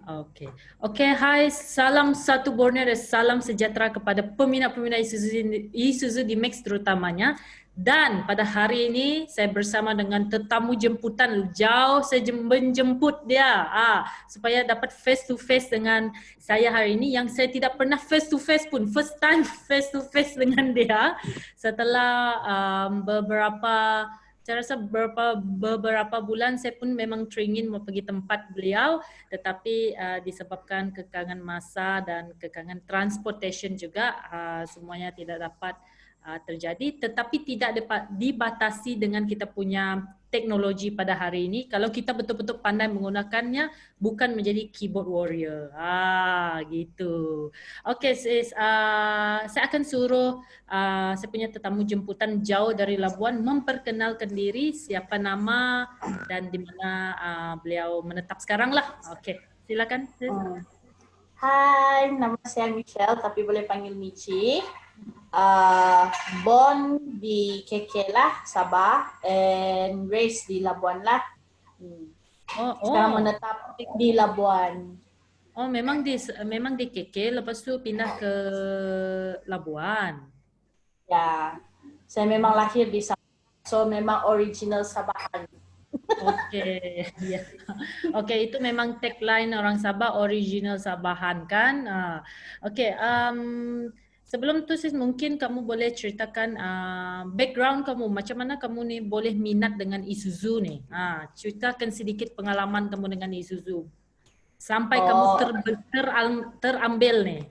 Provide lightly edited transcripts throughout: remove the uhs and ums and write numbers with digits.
Oke, oke. Hai, salam satu Borneo dan salam sejahtera kepada peminat-peminat Isuzu D-Max terutamanya. Dan pada hari ini saya bersama dengan tetamu jemputan jauh saya menjemput dia supaya dapat face to face dengan saya hari ini yang saya tidak pernah face to face pun, first time face to face dengan dia setelah beberapa saya rasa beberapa bulan saya pun memang teringin mau pergi tempat beliau, tetapi disebabkan kekangan masa dan kekangan transportation juga semuanya tidak dapat terjadi, tetapi tidak dibatasi dengan kita punya teknologi pada hari ini. Kalau kita betul-betul pandai menggunakannya, bukan menjadi keyboard warrior. Gitu. Oke, sis, saya akan suruh saya punya tetamu jemputan jauh dari Labuan memperkenalkan diri, siapa nama dan di mana beliau menetap sekarang lah. Oke, silakan, sis. Hai, nama saya Michelle, tapi boleh panggil Michi. Born di KK lah, Sabah, and raised di Labuan lah. Sekarang menetap di Labuan. Oh, memang di KK, lepas tu pindah ke Labuan. Ya, saya memang lahir di Sabah, so memang original Sabahan. Oke, ya. Oke, itu memang tagline orang Sabah, original Sabahan kan. Oke, sebelum tu sis mungkin kamu boleh ceritakan background kamu, macam mana kamu ni boleh minat dengan Isuzu ni. Ceritakan sedikit pengalaman kamu dengan Isuzu sampai kamu terambil ni.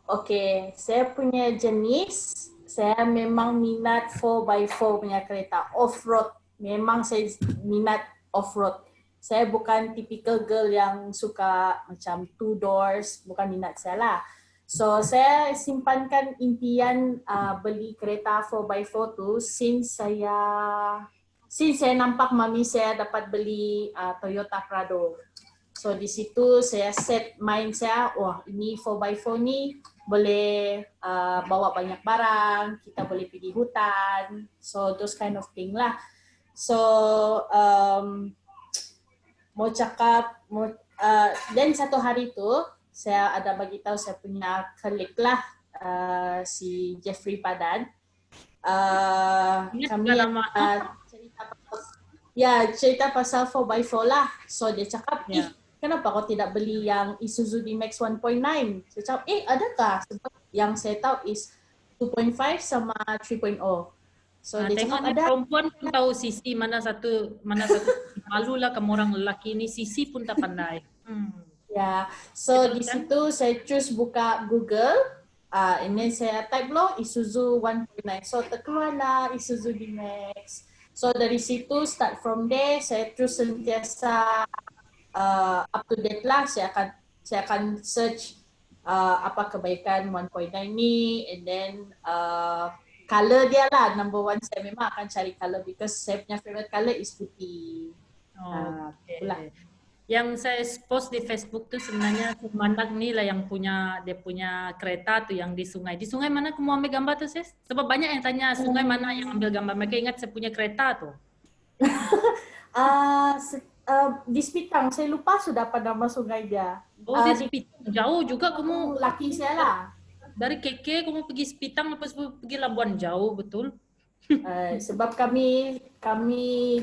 Oke, saya punya jenis, saya memang minat 4x4 punya kereta, off-road. Memang saya minat off-road. Saya bukan typical girl yang suka macam two doors, bukan minat saya lah. So, saya simpankan impian beli kereta 4x4 tu since saya nampak mami saya dapat beli Toyota Prado. So di situ saya set mind saya, wah ini 4x4 ni boleh bawa banyak barang, kita boleh pergi hutan, so those kind of thing lah. So dan satu hari tu saya ada bagi tahu saya punya colleague lah, si Jeffrey Padan. Kami cerita pasal 4x4 lah. So dia cakap, kenapa kau tidak beli yang Isuzu D-Max 1.9? Saya cakap, adakah? Sebab yang saya tahu is 2.5 sama 3.0. So dia cakap ada. Perempuan pun tahu sisi mana satu malulah kamu orang lelaki ni, sisi pun tak pandai. Ya, so di situ saya choose buka Google. Ini saya type lo Isuzu 1.9. So terkeluarlah Isuzu D-Max. So dari situ start from there, saya terus sentiasa up to date lah. Saya akan search apa kebaikan 1.9 ni, and then color dia lah. Number one saya memang akan cari color because saya punya favorite color is putih. Yang saya post di Facebook tu sebenarnya pemandak ni lah yang dia punya kereta tu yang di sungai. Di sungai mana kamu ambil gambar tu, sis? Sebab banyak yang tanya sungai mana yang ambil gambar. Mereka ingat saya punya kereta tu. Di Spitang, saya lupa sudah apa nama sungai dia. Di Spitang, jauh juga kamu. Laki saya lah. Dari KK kamu pergi Spitang, lepas pergi Labuan, jauh betul. Sebab kami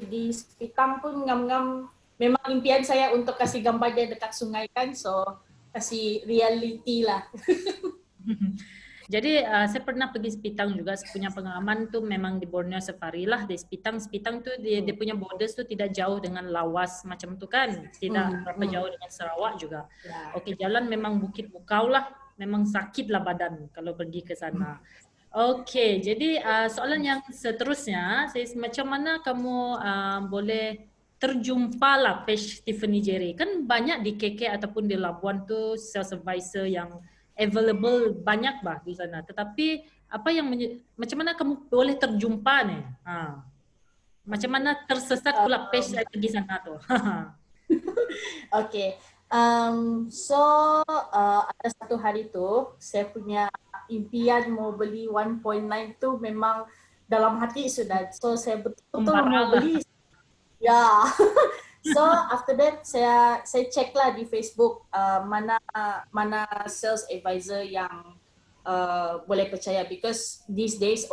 di Spitang pun ngam-ngam, memang impian saya untuk kasih gambar dia dekat sungai kan, so kasih reality lah. Jadi saya pernah pergi Spitang juga, saya punya pengalaman tu memang di Borneo Safari lah. Di Spitang tu dia punya borders tu tidak jauh dengan Lawas macam tu kan, tidak berapa jauh dengan Sarawak juga. Okey, jalan memang bukit bukau lah, memang sakit lah badan kalau pergi ke sana. Okey, jadi soalan yang seterusnya, macam mana kamu boleh terjumpa lah page Tiffany Jerry? Kan banyak di KK ataupun di Labuan tu sales advisor yang available banyak bah di sana. Tetapi macam mana kamu boleh terjumpa ni? Macam mana tersesat pula page saya pergi sana tu? Okay. So ada satu hari tu saya punya impian mau beli 1.9 tu memang dalam hati sudah. So saya betul-betul mau beli. Ya. So after that saya check lah di Facebook mana sales advisor yang boleh percaya, because these days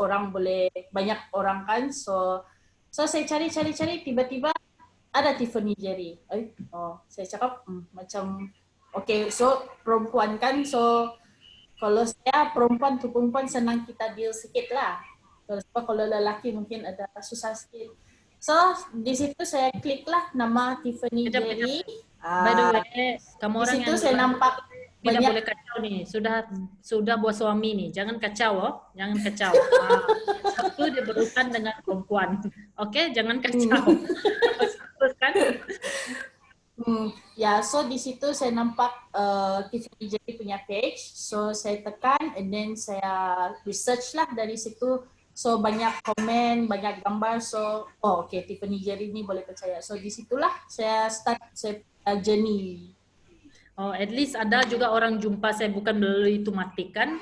banyak orang kan, so saya cari tiba-tiba ada Tiffany Jerry. Saya cakap macam okay, so perempuan kan, so kalau saya perempuan senang kita deal sikit lah. Kalau lelaki mungkin ada susah sikit. So di situ saya klik lah nama Tiffany Jerry. By the way, kamu Di orang situ yang saya nampak tidak banyak. boleh kacau nih. Sudah buat suami nih. Jangan kacau, jangan kacau. Satu dia berurusan dengan perempuan. Oke, jangan kacau. Teruskan. Ya, so di situ saya nampak Tiffany Jerry punya page. So saya tekan and then saya research lah dari situ. So banyak komen, banyak gambar. So okay, Tiffany Jerry ni boleh percaya. So di situlah saya start journey. At least ada juga orang jumpa saya bukan melalui Tumatik kan?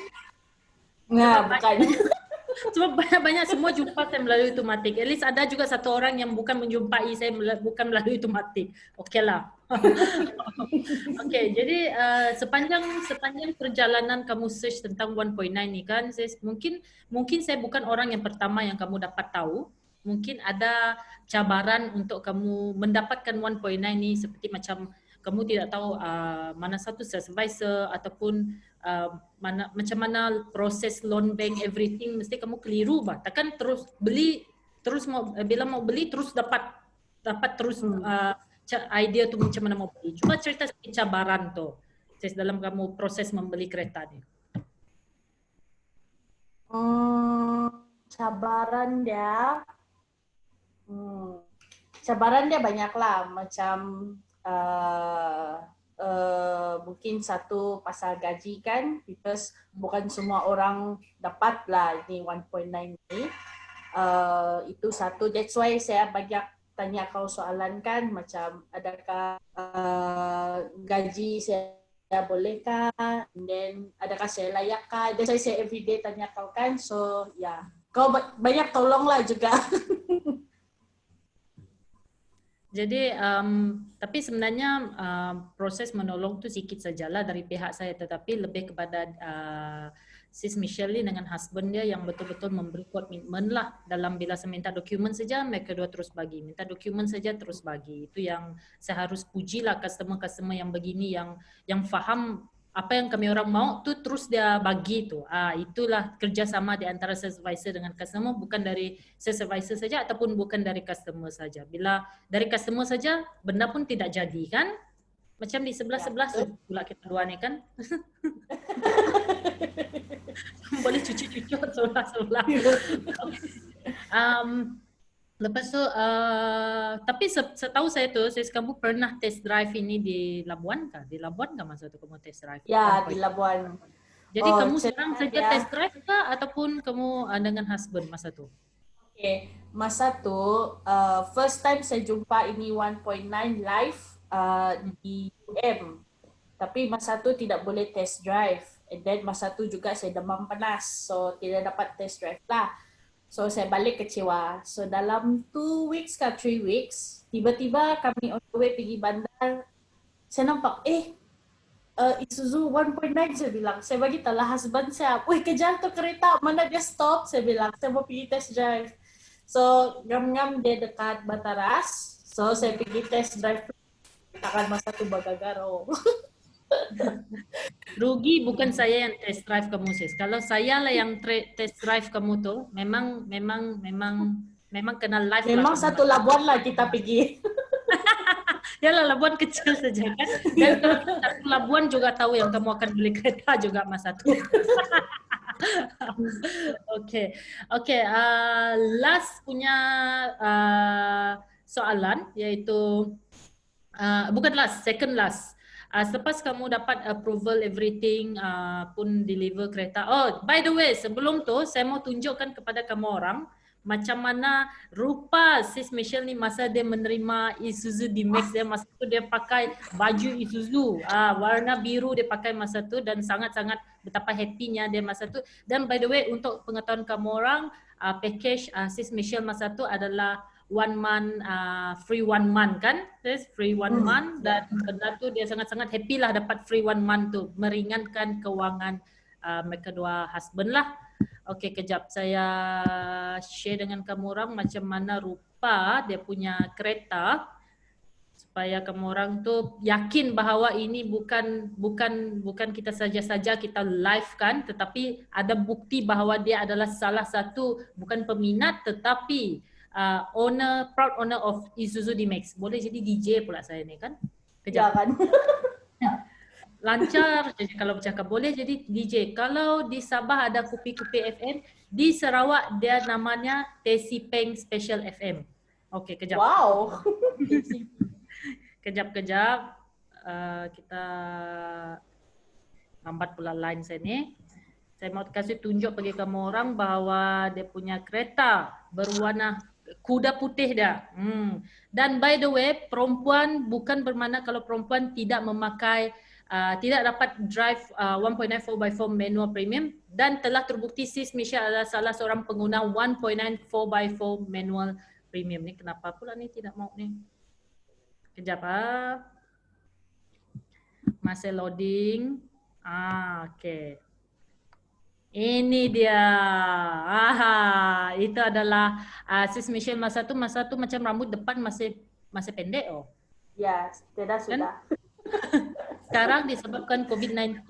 Nah, bukan. Sebab banyak semua jumpa saya melalui Tumatik. At least ada juga satu orang yang bukan menjumpai saya bukan melalui Tumatik. Okey lah. Okey, jadi sepanjang perjalanan kamu search tentang 1.9 ni kan, mungkin saya bukan orang yang pertama yang kamu dapat tahu. Mungkin ada cabaran untuk kamu mendapatkan 1.9 ni, seperti macam kamu tidak tahu mana satu sales advisor ataupun macam mana proses loan bank everything, mesti kamu keliru bah. Takkan terus beli bila mau beli terus dapat terus idea tu macam mana mau beli. Cuba cerita sedikit cabaran tu dalam kamu proses membeli kereta ni. Cabaran dia banyak lah, macam mungkin satu pasal gaji kan, because bukan semua orang dapat lah ini 1.9 ni. Itu satu, that's why saya banyak tanya kau soalan kan, macam adakah gaji saya bolehkah, and then adakah saya layakkah, that's why saya everyday tanya kau kan. So ya, kau banyak tolong lah juga. Jadi tapi sebenarnya proses menolong tu sikit sajalah dari pihak saya, tetapi lebih kepada Sis Michelle ni dengan husband dia yang betul-betul memberi komitmen lah dalam bila saya minta dokumen saja mereka dua terus bagi, minta dokumen saja terus bagi. Itu yang saya harus puji lah customer yang begini, yang faham apa yang kami orang mau tu terus dia bagi tu. Itulah kerjasama di antara sales advisor dengan customer, bukan dari sales advisor saja ataupun bukan dari customer saja. Bila dari customer saja benda pun tidak jadi kan? Macam di sebelah-sebelah pula kita dua ni kan. Boleh cucu-cucu sebelah-sebelah. Lepas tu, tapi setahu saya tu, kamu pernah test drive ini di Labuan kah? Di Labuan kah masa tu kamu test drive? Ya, di Labuan. Jadi kamu sekarang saja test drive kah ataupun kamu dengan husband masa tu? Okay, masa tu first time saya jumpa ini 1.9 live di UM. Tapi masa tu tidak boleh test drive. And then masa tu juga saya demam panas. So tidak dapat test drive lah. So saya balik kecewa. So dalam 2 weeks ke 3 weeks, tiba-tiba kami on the way pergi bandar. Saya nampak, Isuzu 1.9 saya bilang. Saya bagi tahu lah husband saya, weh kejar tu kereta, mana dia stop? Saya bilang, saya mau pergi test drive. So ngam-ngam dia dekat Bataras. So saya pergi test drive. Takkan masa tu bagagaro. Rugi bukan saya yang test drive kamu sis. Kalau saya lah yang test drive kamu tu, memang kena live. Memang lah satu Labuan lah kita pergi. Yalah, Labuan kecil saja kan. Dan satu Labuan juga tahu yang kamu akan beli kereta juga masa tu. Okay. Last punya soalan, iaitu bukan last, second last. Selepas kamu dapat approval everything pun deliver kereta. Oh, by the way, sebelum tu saya mau tunjukkan kepada kamu orang macam mana rupa Sis Michelle ni masa dia menerima Isuzu D-Max dia. Masa tu dia pakai baju Isuzu warna biru, dia pakai masa tu, dan sangat-sangat betapa happy-nya dia masa tu. Dan by the way, untuk pengetahuan kamu orang, package Sis Michelle masa tu adalah one month free one month kan, sis, free one month, dan benda tu dia sangat-sangat happy lah dapat free one month tu, meringankan kewangan mereka dua husband lah. Okey, kejap saya share dengan kamu orang macam mana rupa dia punya kereta supaya kamu orang tu yakin bahawa ini bukan kita saja-saja kita live kan, tetapi ada bukti bahawa dia adalah salah satu bukan peminat tetapi proud owner of Isuzu D-Max. Boleh jadi DJ pula saya ni kan? Kejap. Jangan. Lancar saja kalau bercakap. Boleh jadi DJ. Kalau di Sabah ada Kupi-Kupi FM, di Sarawak dia namanya Tesi Peng Special FM. Okey, kejap. Wow. Kejap. Kita lambat pula line saya ni. Saya mau kasih tunjuk bagi kamu orang bahawa dia punya kereta berwarna kuda putih dah. Dan by the way, perempuan bukan bermakna kalau perempuan tidak memakai tidak dapat drive 1.9 4x4 manual premium, dan telah terbukti sis Misha adalah salah seorang pengguna 1.9 4x4 manual premium. Ni kenapa pula ni tidak mau ni? Kejap masih loading. Okey. Ini dia. Itu adalah sis Michelle masa tu macam rambut depan masih pendek Ya, sudah. Sekarang disebabkan COVID-19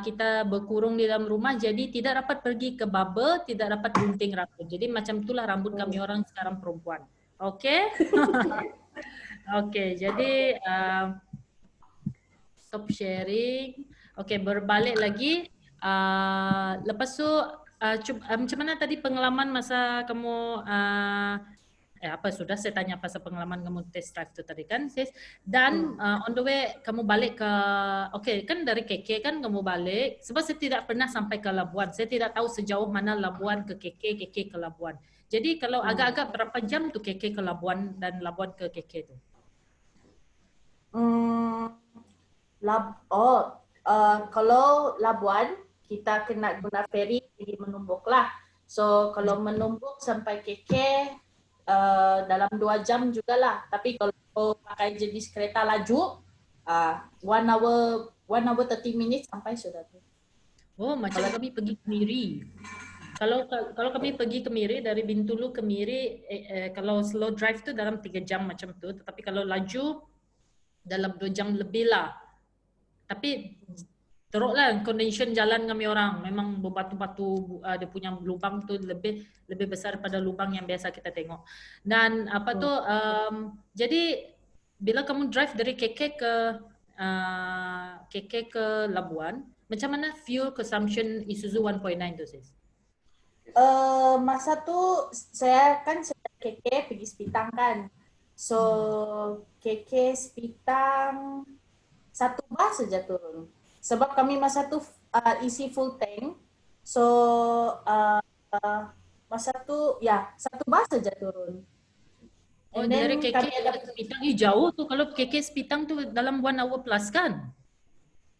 kita berkurung di dalam rumah, jadi tidak dapat pergi ke barber, tidak dapat gunting rambut. Jadi macam itulah rambut kami orang sekarang perempuan. Okey? Okey, jadi stop sharing. Okey, berbalik lagi. Lepas tu macam mana tadi pengalaman masa kamu sudah saya tanya pasal pengalaman kamu test drive tu tadi kan, sis. Dan on the way kamu balik ke kan dari KK kan kamu balik, sebab saya tidak pernah sampai ke Labuan. Saya tidak tahu sejauh mana Labuan ke KK ke Labuan. Jadi kalau agak-agak berapa jam tu KK ke Labuan dan Labuan ke KK tu? Kalau Labuan kita kena guna ferry pergi Menumbuk lah. So kalau Menumbuk sampai KK dalam 2 jam jugalah. Tapi kalau pakai jenis kereta laju 1 hour 30 minutes sampai sudah tu. Oh, macam kami pergi ke Miri. Kalau kami pergi ke Miri dari Bintulu ke Miri, kalau slow drive tu dalam 3 jam macam tu, tetapi kalau laju dalam 2 jam lebih lah. Tapi teruklah condition jalan kami orang, memang berbatu-batu, dia punya lubang tu lebih besar daripada lubang yang biasa kita tengok. Dan jadi bila kamu drive dari KK ke Labuan, macam mana fuel consumption Isuzu 1.9 tu sis? Masa tu saya kan KK pergi Sepitang kan. So KK Sepitang 1 bas saja turun. Sebab kami masa tu isi full tank. So masa tu 1 bas saja turun. Oh, dari KK ke Sepitang jauh tu. Kalau KK Sepitang tu dalam 1 hour plus kan?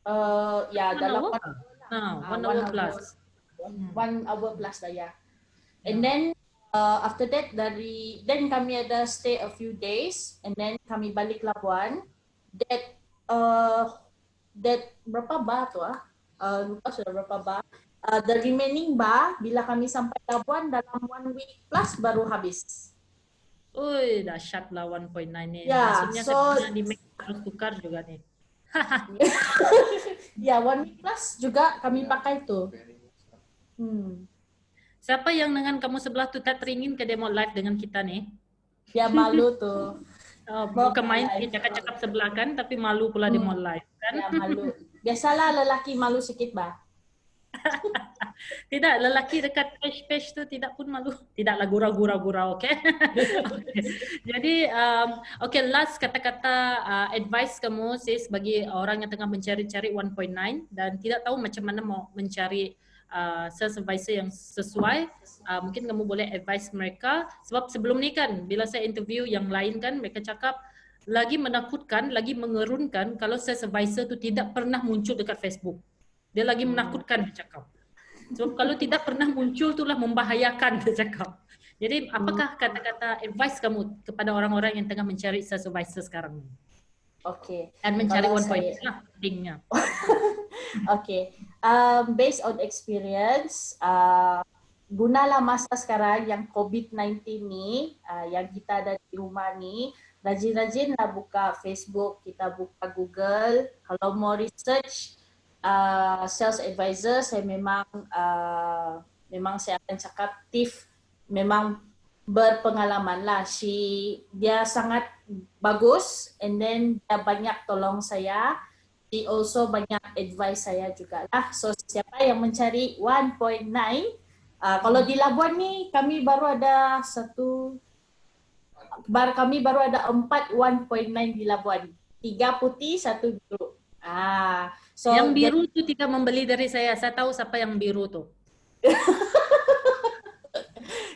Dalam 1 hour plus. 1 hour plus lah ya. And then after that then kami ada stay a few days and then kami balik Labuan. That berapa bar tu lupa sudah berapa bar. The remaining bar bila kami sampai Labuan dalam 1 week plus baru habis. Ui, dahsyat lah 1.9 ni. Maksudnya so, saya di Max harus tukar juga ni. 1 week plus juga kami pakai tu. Siapa yang dengan kamu sebelah tu tak teringin ke demo live dengan kita ni? Ya malu tu. Bukan main cakap-cakap sebelah kan, tapi malu pula demo live kan? Ya malu. Biasalah lelaki malu sikit bah. Tidak, lelaki dekat page tu tidak pun malu. Tidaklah gurau-gurau, okay? Jadi, last kata-kata advice kamu sis bagi orang yang tengah mencari-cari 1.9 dan tidak tahu macam mana mau mencari sales advisor yang sesuai. Mungkin kamu boleh advise mereka, sebab sebelum ni kan bila saya interview yang lain kan mereka cakap lagi menakutkan, lagi mengerunkan kalau sales advisor tu tidak pernah muncul dekat Facebook. Dia lagi menakutkan dia cakap. Sebab kalau tidak pernah muncul itulah membahayakan dia cakap. Jadi apakah kata-kata advice kamu kepada orang-orang yang tengah mencari supervisor sekarang Oke. dan mencari Kalau 1.0 saya, lah pentingnya? okay. Based on experience, gunalah masa sekarang yang COVID-19 ni, yang kita ada di rumah ni, rajin-rajinlah buka Facebook, kita buka Google. Kalau mau research sales advisor, saya memang saya akan cakap Tiff memang berpengalaman lah. Dia sangat bagus, and then dia banyak tolong saya. She also banyak advice saya juga lah. So siapa yang mencari 1.9, kalau di Labuan ni kami baru ada kami baru ada 4 1.9 di Labuan. 3 putih, 1 biru. So Yang biru tu tidak membeli dari saya. Saya tahu siapa yang biru tu.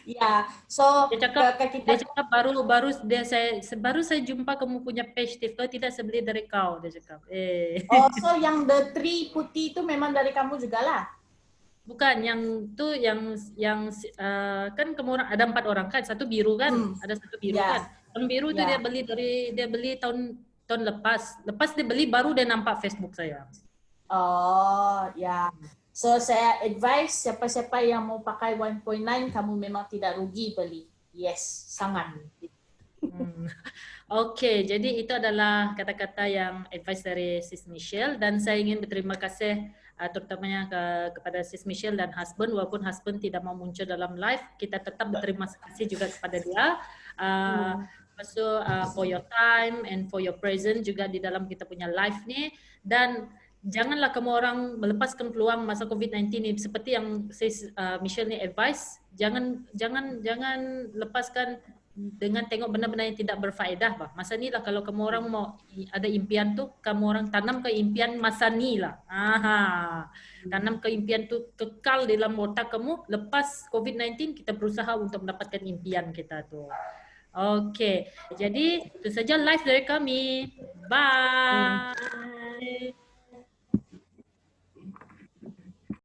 ya, so Dia cakap baru saya jumpa kamu punya page, Tiff. Kalau tidak saya beli dari kau, dia cakap. Oh, so yang the 3 putih itu memang dari kamu juga lah? Bukan, yang tu kan kamu orang ada 4 orang kan, satu biru kan, ada satu biru kan. Yang biru tu dia beli tahun lepas. Lepas dia beli baru dia nampak Facebook saya. Oh, ya. So saya advise siapa-siapa yang mau pakai 1.9, kamu memang tidak rugi beli. Yes, sangat. Okey, jadi itu adalah kata-kata yang advice dari Sis Michelle, dan saya ingin berterima kasih terutamanya kepada Sis Michelle dan husband. Walaupun husband tidak mau muncul dalam live, kita tetap berterima kasih juga kepada dia. Also for your time and for your presence juga di dalam kita punya live ni. Dan janganlah kamu orang melepaskan peluang masa COVID-19 ni, seperti yang Sis Michelle ni advice, jangan lepaskan dengan tengok benda-benda yang tidak berfaedah bah. Masa ni lah kalau kamu orang mau ada impian tu, kamu orang tanam ke impian masa ni lah. Tanam ke impian tu kekal dalam otak kamu. Lepas COVID-19 kita berusaha untuk mendapatkan impian kita tu. Okey, jadi itu saja live dari kami. Bye.